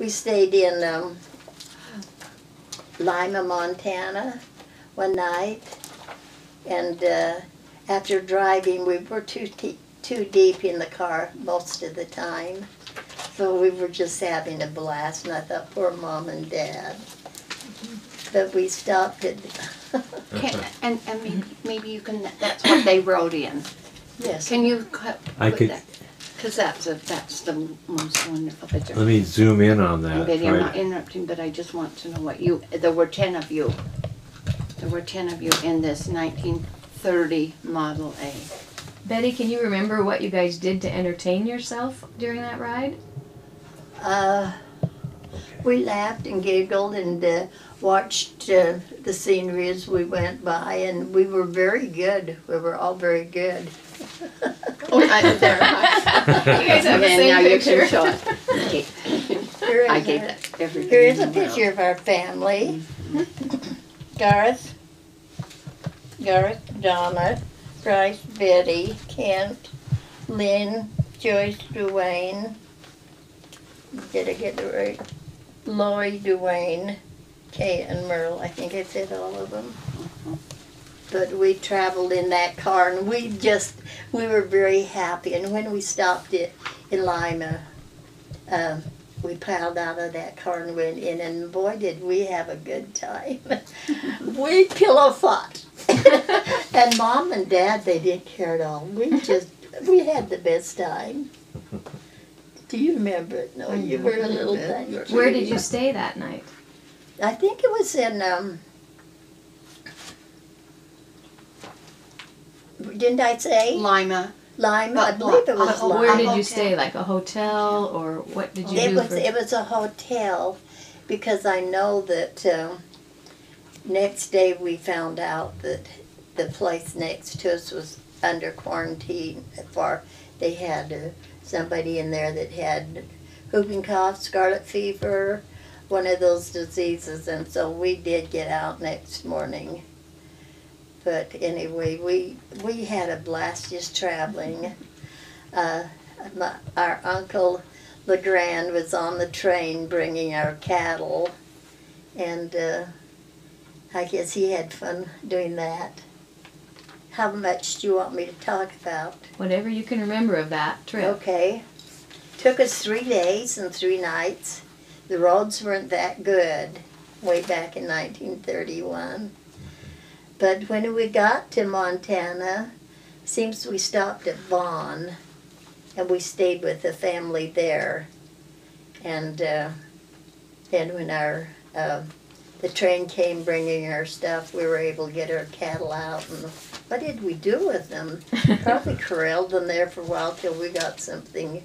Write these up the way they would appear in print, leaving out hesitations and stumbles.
we stayed in Lima, Montana one night, and after driving, we were too deep in the car most of the time. So we were just having a blast, and I thought, poor Mom and Dad. But we stopped at... and maybe you can, that's what they wrote in. Yes. Can you I put could, that? Because that's the most wonderful picture. let me zoom in on that. Betty, I'm not interrupting, but I just want to know what there were 10 of you. There were 10 of you in this 1930 Model A. Betty, can you remember what you guys did to entertain yourself during that ride? We laughed and giggled and watched the scenery as we went by, and we were very good. We were all very good. Oh, there. You guys have the Okay, same now picture. you can show it. Okay. I gave that everything. Here is a in the world. picture of our family. Garth, Donna, Bryce, Betty, Kent, Lynn, Joyce, Duane. Did I get it right? Lloyd, Duane, Kaye, and Merle. I think I said all of them. But we traveled in that car, and we were very happy. And when we stopped in Lima, we piled out of that car and went in, and boy, did we have a good time. We pillow fought. And Mom and Dad, they didn't care at all. We had the best time. Do you remember it? No, you were a little tiny. Where did you stay that night? I think it was in, didn't I say? Lima. Lima, I believe it was Lima. Where did you stay? Like a hotel, or what did you do? It was a hotel, because I know that next day we found out that the place next to us was under quarantine. They had somebody in there that had whooping cough, scarlet fever, one of those diseases, and so we did get out next morning. But anyway, we had a blast just traveling. Our Uncle LeGrand was on the train bringing our cattle, and I guess he had fun doing that. How much do you want me to talk about? Whatever you can remember of that trip. Okay. Took us 3 days and 3 nights. The roads weren't that good way back in 1931. But when we got to Montana, seems we stopped at Vaughn, and we stayed with the family there. And then when the train came bringing our stuff, we were able to get our cattle out. And what did we do with them? Probably corralled them there for a while till we got something.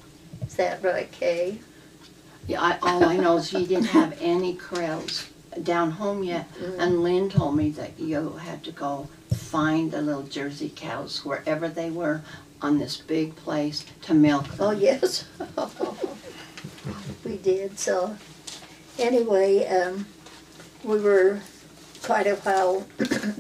Is that right, Kay? Yeah, all I know is you didn't have any corrals down home yet, and Lynn told me that you had to go find the little Jersey cows wherever they were on this big place to milk them. Oh, yes. We did. So anyway, we were quite a while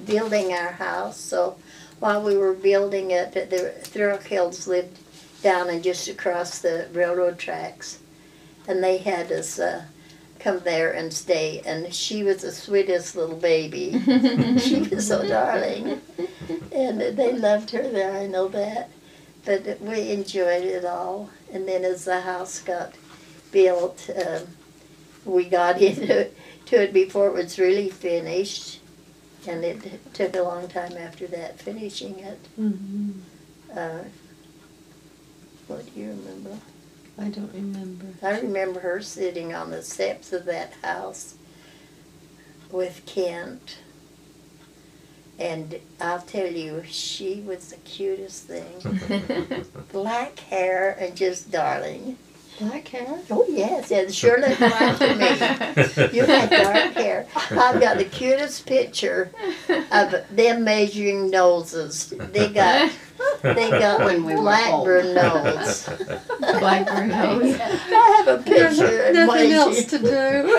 building our house. So while we were building it, the Thurkills lived down and just across the railroad tracks, and they had us come there and stay, and she was the sweetest little baby. She was so darling, and they loved her there, I know that. But we enjoyed it all, and then as the house got built, we got into it before it was really finished, and it took a long time after that finishing it. What do you remember? I don't remember. I remember her sitting on the steps of that house with Kent. And I'll tell you, she was the cutest thing. Black hair and just darling. Black hair? Oh, yes, it sure looked like to me. You had dark hair. I've got the cutest picture of them measuring noses. They got When we were Blackburn nose. Blackburn nose. I have a picture. Nothing else to do.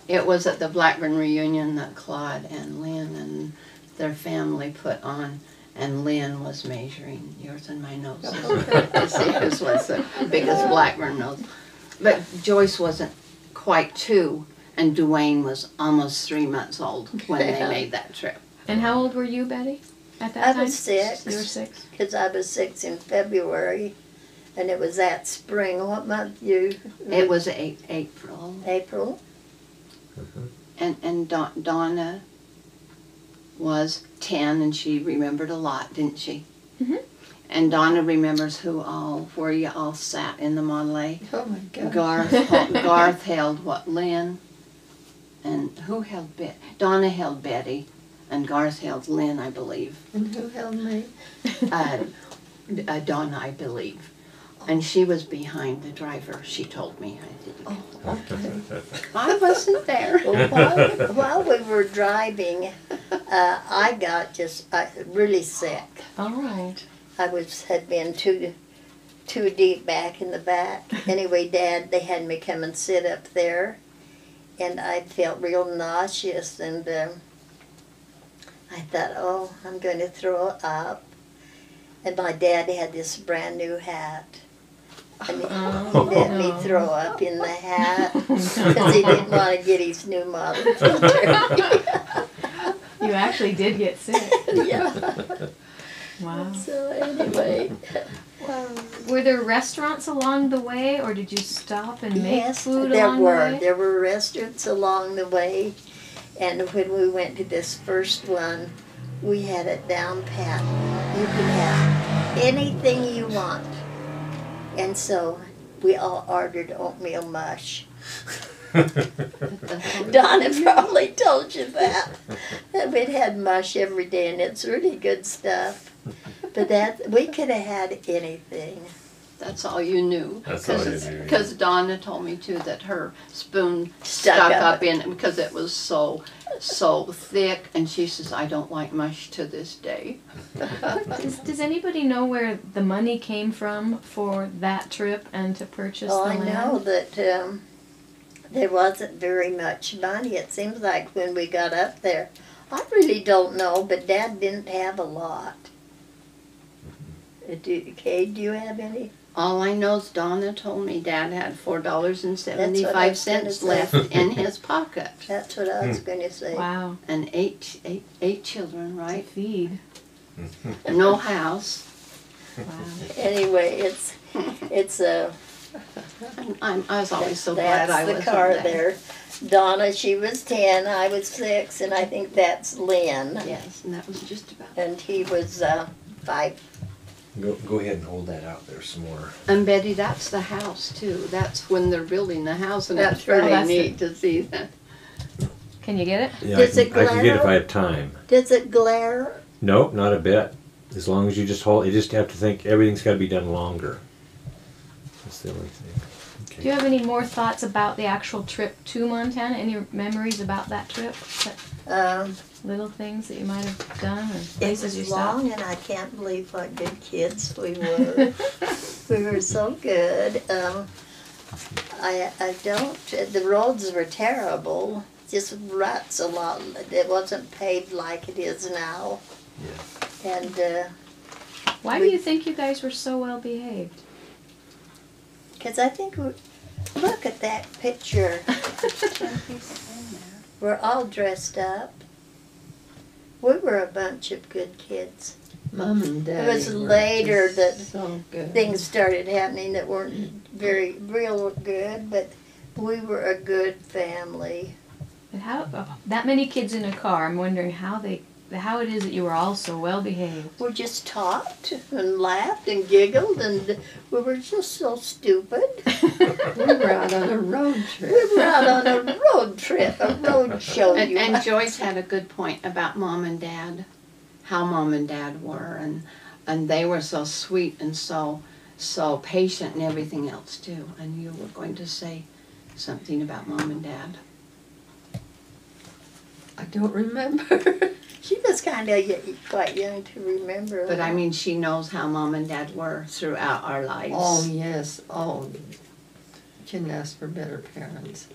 It was at the Blackburn reunion that Claude and Lynn and their family put on, and Lynn was measuring yours and my noses to see whose was the biggest Blackburn nose. But Joyce wasn't quite 2, and Dwayne was almost 3 months old when they made that trip. And how old were you, Betty, at that I time? was 6. You were 6? Because I was 6 in February, and it was that spring. What month you? It was April. April. And Donna was 10, and she remembered a lot, didn't she? Mhm. And Donna remembers where you all sat in the Model A. Oh my God. Garth held Lynn, and who held Betty? Donna held Betty, and Garth held Lynn, I believe. And who held me? Donna, I believe. And she was behind the driver, she told me. Oh, okay. I wasn't there. Well, while we were driving, I got really sick. Oh. I had been too deep back in the back. Anyway, Dad, they had me come and sit up there, and I felt real nauseous, and I thought, oh, I'm going to throw up. And my dad had this brand new hat, and he let me throw up in the hat because he didn't want to get his new model t-shirt. You actually did get sick. Yeah. Wow. So anyway, Were there restaurants along the way, or did you stop and make yes, food there along were. the way? There were restaurants along the way, and when we went to this first one, we had it down pat. You could have anything you want. And so we all ordered oatmeal mush. Donna probably told you that. And we'd had mush every day, and it's really good stuff. But we could have had anything. That's all you knew. That's all you knew. Because Donna told me too that her spoon Stuck stuck up. up in it because it was so thick, and she says, I don't like mush to this day. Does anybody know where the money came from for that trip and to purchase Well, the I land? know that there wasn't very much money. It seems like when we got up there, I really don't know, but Dad didn't have a lot. Kay, do you have any? All I know is Donna told me Dad had That's what I was $4.75 gonna say. left in his pocket. That's what I was going to say. Wow. And eight children, To right? feed. No house. Wow. Anyway, it's a. I was always so glad I That's was the car there. Donna, she was 10, I was 6, and I think that's Lynn. Yes, and that was just about. And he was 5. Go ahead and hold that out there some more. And Betty, that's the house too. That's when they're building the house, and That's it's really right. That's neat to see that. Can you get it? Yeah, Does it I can get it if glare? I have time. Does it glare? Nope, not a bit. As long as you just hold, you just have to think everything's got to be done longer. That's the only thing. Okay. Do you have any more thoughts about the actual trip to Montana? Any memories about that trip? Little things that you might have done or It places you was stopped? long, and I can't believe what good kids we were. We were so good. I don't. The roads were terrible. Just ruts a lot. It wasn't paved like it is now. Yeah. And Why do you think you guys were so well behaved? because I think look at that picture. We're all dressed up. We were a bunch of good kids. Mom and Dad. It was later that so good. things started happening that weren't real good, but we were a good family. And how that many kids in a car? I'm wondering how it is that you were all so well behaved. We just talked and laughed and giggled, and we were just so stupid. We were out on a road trip. We were out on a road trip, a road show. And Joyce had a good point about Mom and Dad, how Mom and Dad were, and they were so sweet and so patient and everything else too. And you were going to say something about Mom and Dad. I don't remember. She was kind of quite young to remember. But I mean, she knows how Mom and Dad were throughout our lives. Oh, yes. Oh, couldn't ask for better parents.